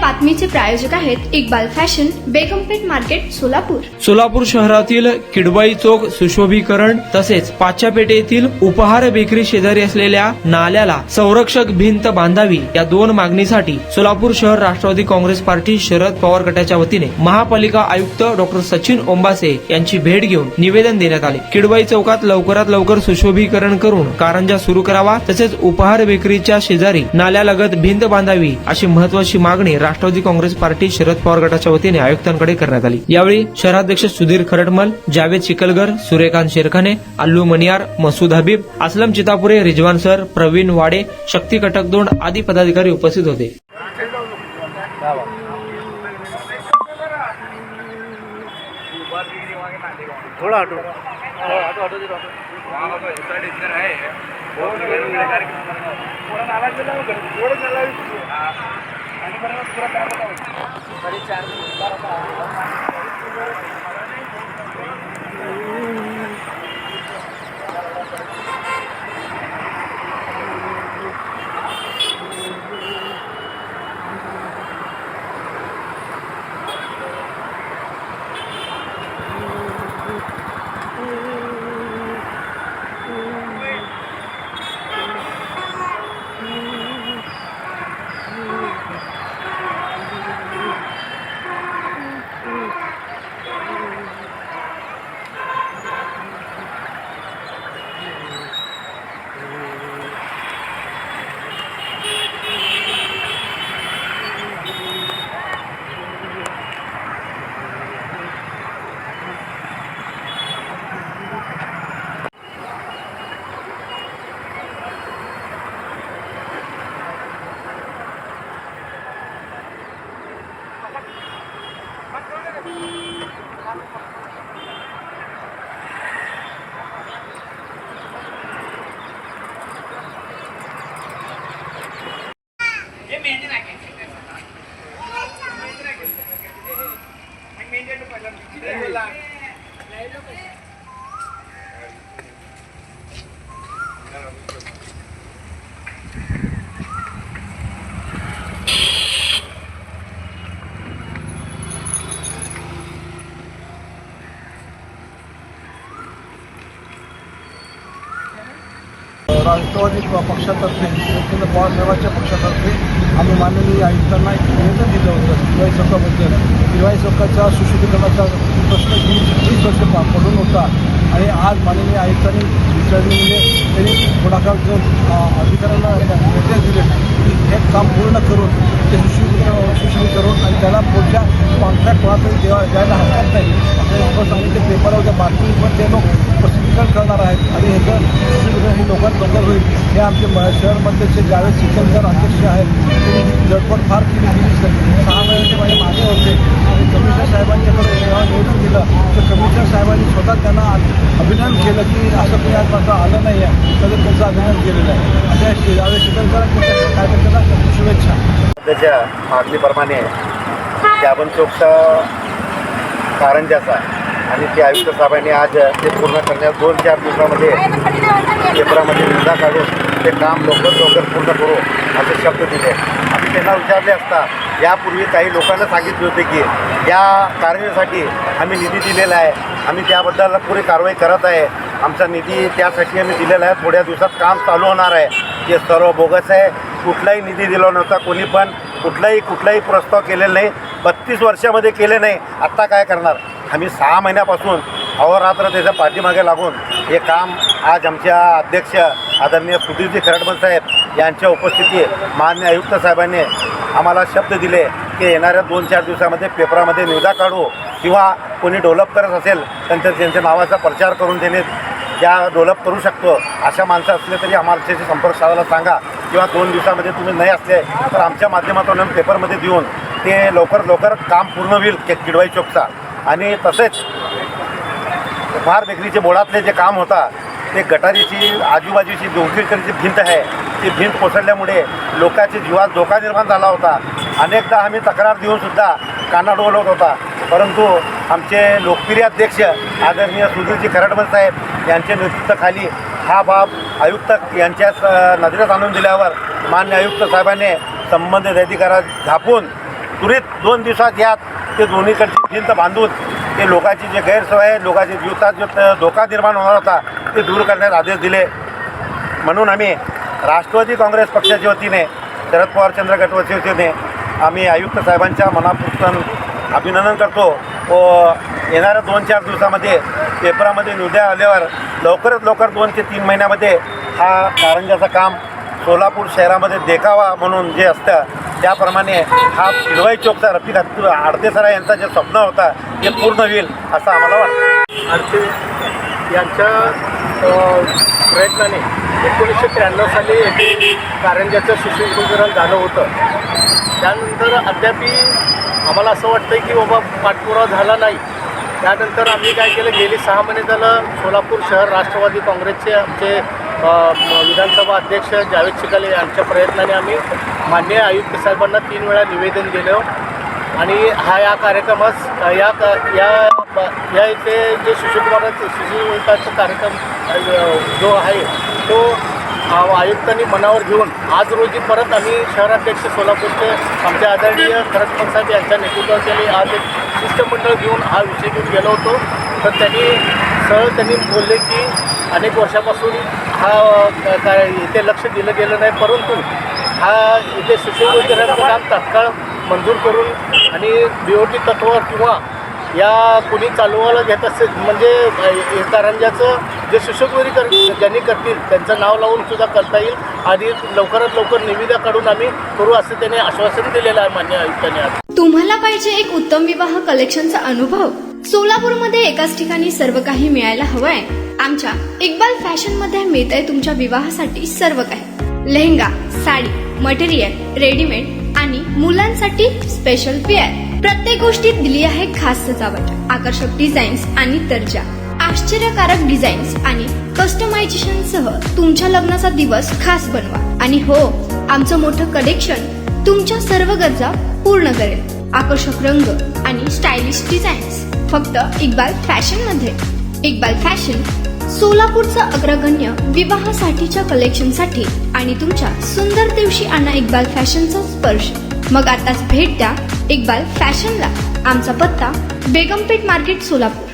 बातमीचे प्रायोजक आहेत Iqbal fashion, बेगमपेठ market, Solapur. Solapur शहरातील किडबाई चौक सुशोभीकरण तसेच पाच्या पेठेतील उपहार बेकरी शेजारी असलेल्या नाल्याला संरक्षक भिंत बांधावी या दोन मागणीसाठी सोलापूर शहर राष्ट्रवादी काँग्रेस पार्टी शरद पवार गटाच्या वतीने महापालिका आयुक्त डॉक्टर सचिन ओंबासे यांची भेट घेऊन निवेदन देण्यात आले. किडबाई चौकात लवकरात लवकर सुशोभीकरण करून कारंजा सुरू करावा तसेच उपहार बेकरीच्या शेजारी नाल्यालगत भिंत बांधावी अशी महत्वाची मागणी राष्ट्रवादी काँग्रेस पार्टी शरद पवार गटाच्या वतीने आयुक्तांकडे करण्यात आली. यावेळी शहराध्यक्ष सुधीर खरटमल, जावेद चिखलगर, सूर्यकांत शेरखाने, अल्लू मनियार, मसूद हबीब, असलम चितापुरे, रिजवान सर, प्रवीण वाडे, शक्ती कटकदोंड आदी पदाधिकारी उपस्थित होते. थोड़ा हटो राष्ट्रवादी पक्षातर्फे एकंदर पवारसाहेबांच्या पक्षातर्फे आम्ही माननीय आयुक्तांना एक निवेदन दिलं होतं किडबाई चौकाबद्दल. किडबाई चौकाच्या सुशोभीकरणाचा प्रश्न 20 वर्ष पडून होता आणि आज माननीय आयुक्तांनी विचारलेले त्यांनी पुढाकार घेऊन अधिकाऱ्यांना निर्देश दिले की हे काम पूर्ण करून ते सुशोभीकरण आणि त्याला पुढच्या कॉन्ट्रॅक्ट कोणातरी द्यायला हरकत नाही. आपल्याला सांगितले पेपरवर बातमी पण ते लोक प्रसिद्धीकरण करणार आहेत आणि ह्याचं सुशोभीकरण हे लवकरात लवकर होईल. हे आमचे शहरमध्येचे जावेद चिखलकर अध्यक्ष आहेत, त्यांनी झटपट फार केली. 6 महिन्याचे माझे मागे होते आणि कमिशनर साहेबांच्याकडे निवेदन दिलं तर कमिशनर साहेबांनी स्वतः त्यांना अभिनंदन केलं की असं कोणी आजपर्यंत आलं नाही आहे, तर त्यांचं अभिनंदन केलेलं आहे. अशा जावेद चिखलकर कार्यकर्त्यांना शुभेच्छा. त्याच्या मागणीप्रमाणे जाबन चौकचा कारंजाचा आणि ते आयुक्त साहेबांनी आज ते पूर्ण करण्यात 2-4 दिवसामध्ये पेपरामध्ये निविदा काढून ते काम लवकर पूर्ण करू असे शब्द दिले. आम्ही त्यांना विचारले असता यापूर्वी काही लोकांना सांगितले होते की या कारणासाठी आम्ही निधी दिलेला आहे, आम्ही त्याबद्दल पुरी कारवाई करत आहे, आमचा निधी त्यासाठी आम्ही दिलेला आहे, थोड्या दिवसात काम चालू होणार आहे. ते सर्व बोगस आहे. कुठलाही निधी दिला नव्हता, कोणी पण कुठलाही प्रस्ताव केलेला नाही. 32 वर्षामध्ये केले नाही. आत्ता काय करणार? आम्ही 6 महिन्यापासून अहोरात्र त्याच्या पाठीमागे लागून हे काम आज आमच्या अध्यक्ष आदरणीय सुधीरजी खरटमल साहेब यांच्या उपस्थितीत माननीय आयुक्त साहेबांनी आम्हाला शब्द दिले की येणाऱ्या 2-4 दिवसामध्ये पेपरामध्ये निविदा काढू किंवा कोणी डेव्हलप करत असेल तर त्यांच्या नावाचा प्रचार करून त्याने ज्या डेव्हलप करू शकतो अशा माणसं असले तरी आम्हाला संपर्क साधायला सांगा किंवा 2 दिवसामध्ये तुम्ही नाही असले तर आमच्या माध्यमातून पेपरमध्ये देऊन ते लवकर काम पूर्ण होईल किडबाई चौकचा. आणि तसेच उपहार बेकरीचे बोळातले जे काम होता ते गटारीची आजूबाजूची 2 मीटरची भिंत आहे, ती भिंत कोसळल्यामुळे लोकांच्या जीवात धोका निर्माण झाला होता. अनेकदा आम्ही तक्रार देऊनसुद्धा काना डोलवत होता, परंतु आमचे लोकप्रिय अध्यक्ष आदरणीय सुधीरजी खरटमल साहेब यांच्या नेतृत्वाखाली हा बाब आयुक्त यांच्या नजरेत आणून दिल्यावर मान्य आयुक्त साहेबांनी संबंधित अधिकाऱ्यात झापून त्वरित 2 दिवसात यात ते दोन्हीकडची भिंत बांधून ते लोकांची जे गैरसोय आहे, लोकांच्या जीवितात जो धोका निर्माण होणार होता ते दूर करण्यात आदेश दिले. म्हणून आम्ही राष्ट्रवादी काँग्रेस पक्षाच्या वतीने, शरद पवार चंद्र गटवच्या वतीने आम्ही आयुक्त साहेबांच्या मनापासून अभिनंदन करतो व येणाऱ्या 2-4 दिवसामध्ये पेपरामध्ये न्यूज आल्यावर लवकरात लवकर 2 ते 3 महिन्यामध्ये हा कारंजाचं काम सोलापूर शहरामध्ये देखावा म्हणून जे असतं त्याप्रमाणे हा किडवाई चौकचा रफिक आडतेसरा यांचा जे स्वप्न होता ते पूर्ण होईल असं आम्हाला वाटतं. आडते यांच्या प्रयत्नाने 1993 साली येथे कारंजाचं सुशोभीकरण झालं होतं. त्यानंतर अद्यापी आम्हाला असं वाटतं की बाबा पाठपुरावा झाला नाही. त्यानंतर आम्ही काय केलं, गेली 6 महिने झालं सोलापूर शहर राष्ट्रवादी काँग्रेसचे आमचे विधानसभा अध्यक्ष जावेद शिकाले यांच्या प्रयत्नाने आम्ही माननीय आयुक्त साहेबांना 3 वेळा निवेदन दिलं आणि या कार्यक्रमास या इथे जे सुशोभीकरणाचा कार्यक्रम जो आहे तो आयुक्तांनी मनावर घेऊन आज रोजी परत आम्ही शहराध्यक्ष सोलापूरचे आमचे आदरणीय खरंच साहेब यांच्या नेतृत्वाखाली आज एक शिष्टमंडळ घेऊन हा विषय घेऊन गेलो होतो. तर त्यांनी बोलले की अनेक वर्षापासून हा इथे लक्ष दिलं गेलं नाही, परंतु हा इथे सुशोभीकरणाचं काम तात्काळ मंजूर करून आणि BOT तत्वावर किंवा या कुणी चालवायला घेत असेल म्हणजे कारंजाचं जे सुशोभीकरण ज्यांनी करतील त्यांचं नाव लावून सुद्धा करता येईल आणि लवकरात लवकर निविदा काढून आम्ही करू असं त्यांनी आश्वासन दिलेलं आहे मान्य आयुक्तांनी. आज तुम्हाला पाहिजे एक उत्तम विवाह कलेक्शनचा अनुभव? सोलापूरमध्ये एकाच ठिकाणी सर्व काही मिळायला हवंय. आमच्या इक्बाल फॅशन मध्ये मिळतंय तुमच्या विवाहासाठी सर्व काही. लेहंगा, साडी, मटेरियल, रेडीमेड आणि मुलांसाठी स्पेशल वेअर. प्रत्येक गोष्टीत दिली आहे खास सजावट, आकर्षक डिझाईन्स आणि दर्जा, आश्चर्यकारक डिझाईन्स आणि कस्टमायझेशन सह तुमच्या लग्नाचा दिवस खास बनवा. आणि हो, आमचं मोठं कलेक्शन तुमच्या सर्व गरजा पूर्ण करेल. आकर्षक रंग आणि स्टायलिश डिझाईन्स फक्त इक्बाल फॅशन मध्ये. इक्बाल फॅशन सोलापूरचं अग्रगण्य विवाहासाठीच्या कलेक्शनसाठी आणि तुमच्या सुंदर दिवशी आणा इक्बाल फॅशनचा स्पर्श. मग आताच भेट द्या इक्बाल फॅशनला. आमचा पत्ता बेगमपेठ मार्केट सोलापूर.